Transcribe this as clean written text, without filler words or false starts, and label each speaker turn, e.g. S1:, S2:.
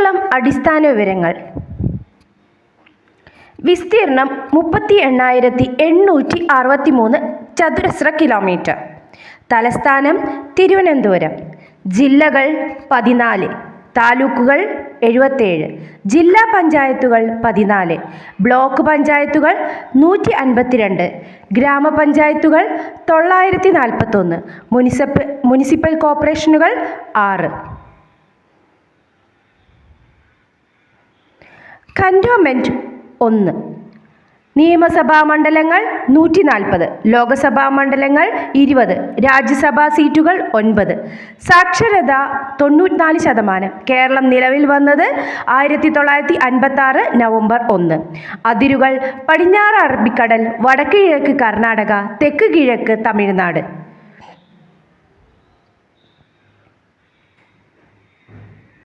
S1: കേരളം അടിസ്ഥാന വിവരങ്ങൾ. വിസ്തീർണം 38,863 ചതുരശ്ര കിലോമീറ്റർ. തലസ്ഥാനം തിരുവനന്തപുരം. ജില്ലകൾ 14, താലൂക്കുകൾ 77, ജില്ലാ പഞ്ചായത്തുകൾ 14, ബ്ലോക്ക് പഞ്ചായത്തുകൾ 152, ഗ്രാമപഞ്ചായത്തുകൾ 941, മുനിസിപ്പൽ കോർപ്പറേഷനുകൾ 6. കന്റോൺമെന്റ് 1. നിയമസഭാ മണ്ഡലങ്ങൾ 140, ലോകസഭാ മണ്ഡലങ്ങൾ 20, രാജ്യസഭാ സീറ്റുകൾ 9. സാക്ഷരത 94%. കേരളം നിലവിൽ വന്നത് 1956 നവംബർ 1. അതിരുകൾ: പടിഞ്ഞാറ് അറബിക്കടൽ, വടക്ക് കിഴക്ക് കർണാടക, തെക്ക് കിഴക്ക് തമിഴ്നാട്.